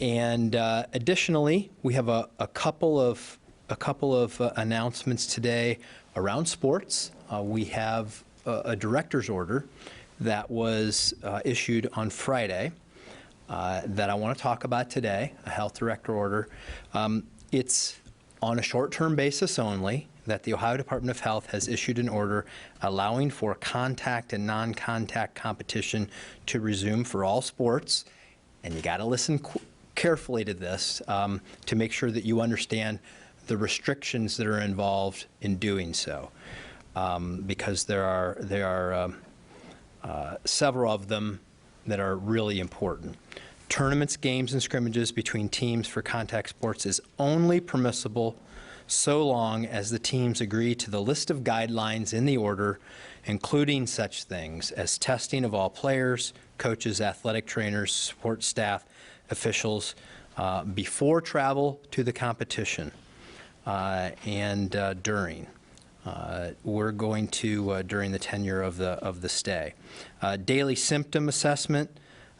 And additionally, we have a couple of announcements today around sports. We have a director's order that was issued on Friday that I want to talk about today, a health director order. It's on a short-term basis only that the Ohio Department of Health has issued an order allowing for contact and non-contact competition to resume for all sports. And you got to listen carefully to this to make sure that you understand the restrictions that are involved in doing so, because there are several of them that are really important. Tournaments, games, and scrimmages between teams for contact sports is only permissible so long as the teams agree to the list of guidelines in the order, including such things as testing of all players, coaches, athletic trainers, support staff, officials, before travel to the competition and during. We're going to during the tenure of the stay. Daily symptom assessment,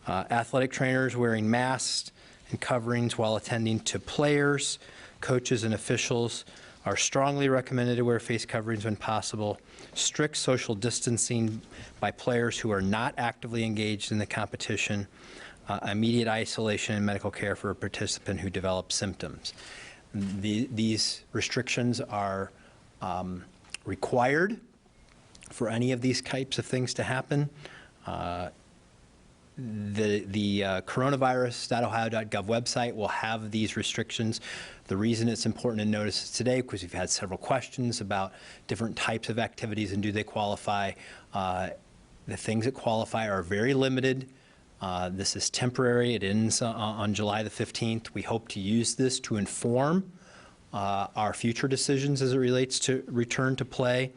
athletic trainers wearing masks and coverings while attending to players, coaches, and officials are strongly recommended to wear face coverings when possible. Strict social distancing by players who are not actively engaged in the competition. Immediate isolation and medical care for a participant who develops symptoms. These restrictions are required for any of these types of things to happen. The coronavirus.ohio.gov website will have these restrictions. The reason it's important to notice today, because we've had several questions about different types of activities and do they qualify. The things that qualify are very limited. This is temporary. It ends on July the 15th. We hope to use this to inform our future decisions as it relates to return to play.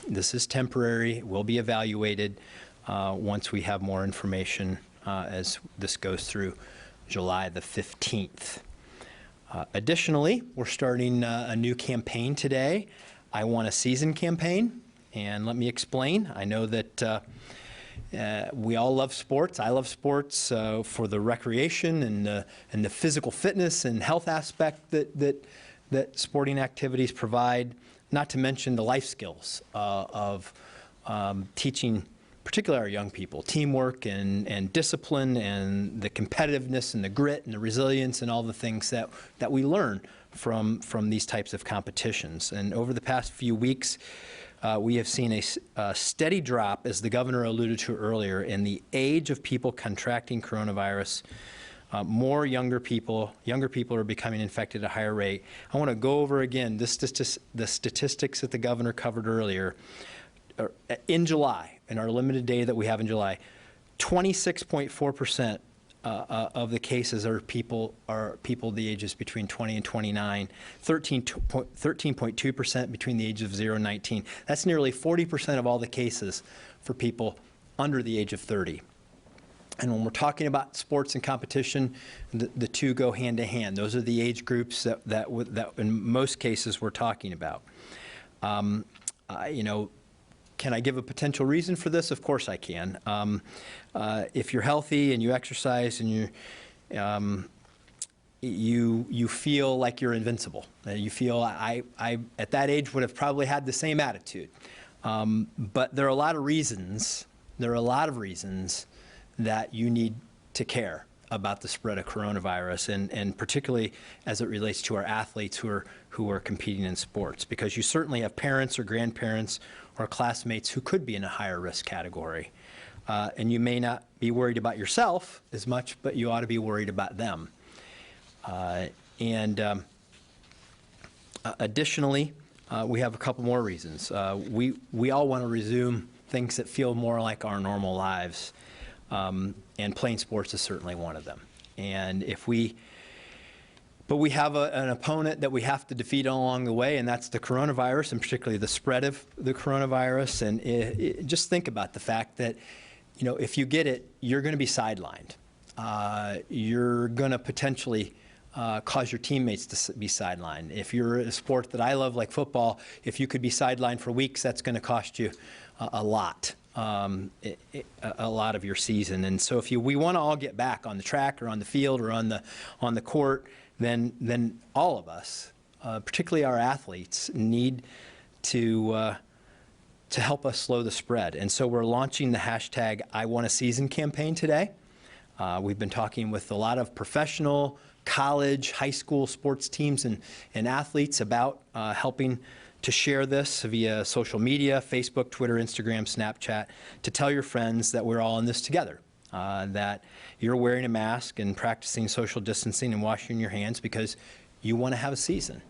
This is temporary. It will be evaluated once we have more information as this goes through July the 15th. Additionally, we're starting a new campaign today. I Want a Season campaign, and let me explain. I know that we all love sports. I love sports for the recreation and the physical fitness and health aspect that sporting activities provide, not to mention the life skills of teaching particularly our young people, teamwork and discipline and the competitiveness and the grit and the resilience and all the things that we learn from these types of competitions. And over the past few weeks, we have seen a steady drop, as the governor alluded to earlier, in the age of people contracting coronavirus. More younger people are becoming infected at a higher rate. I want to go over again the statistics that the governor covered earlier. In July, in our limited data that we have in July, 26.4% of the cases are people the ages between 20 and 29, 13.2% between the ages of 0 and 19. That's nearly 40% of all the cases for people under the age of 30. And when we're talking about sports and competition, the two go hand in hand. Those are the age groups that in most cases we're talking about. You know, can I give a potential reason for this? Of course I can. If you're healthy and you exercise and you feel like you're invincible. You feel I at that age would have probably had the same attitude. But there are a lot of reasons. There are a lot of reasons that you need to care about the spread of coronavirus, and particularly as it relates to our athletes who are competing in sports, because you certainly have parents or grandparents or classmates who could be in a higher risk category. And you may not be worried about yourself as much, but you ought to be worried about them. Additionally, we have a couple more reasons. We all want to resume things that feel more like our normal lives, and playing sports is certainly one of them. And but we have an opponent that we have to defeat along the way, and that's the coronavirus, and particularly the spread of the coronavirus. And just think about the fact that, you know, if you get it, you're going to be sidelined. You're going to potentially cause your teammates to be sidelined. If you're a sport that I love, like football, if you could be sidelined for weeks, that's going to cost you a lot. a lot of your season. And so if we want to all get back on the track or on the field or on the court, then all of us, particularly our athletes, need to help us slow the spread. And so we're launching the hashtag I Want a Season campaign today. We've been talking with a lot of professional, college, high school sports teams and athletes about helping to share this via social media, Facebook, Twitter, Instagram, Snapchat, to tell your friends that we're all in this together, that you're wearing a mask and practicing social distancing and washing your hands because you want to have a season.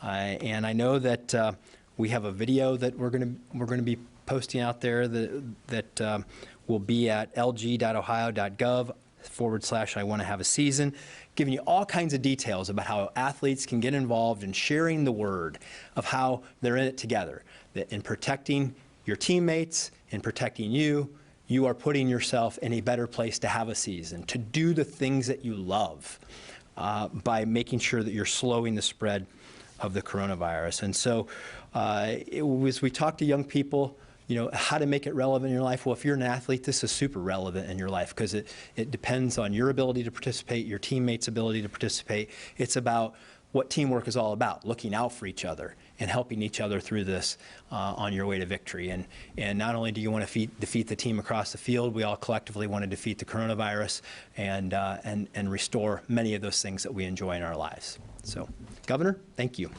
And I know that we have a video that we're going to be posting out there that will be at lg.ohio.gov/I want to have a season, giving you all kinds of details about how athletes can get involved in sharing the word of how they're in it together, that in protecting your teammates, in protecting you, you are putting yourself in a better place to have a season, to do the things that you love by making sure that you're slowing the spread of the coronavirus. And so as we talk to young people, how to make it relevant in your life. Well, if you're an athlete, this is super relevant in your life because it depends on your ability to participate, your teammates' ability to participate. It's about what teamwork is all about, looking out for each other and helping each other through this on your way to victory. And not only do you want to defeat the team across the field, we all collectively want to defeat the coronavirus and restore many of those things that we enjoy in our lives. So, Governor, thank you.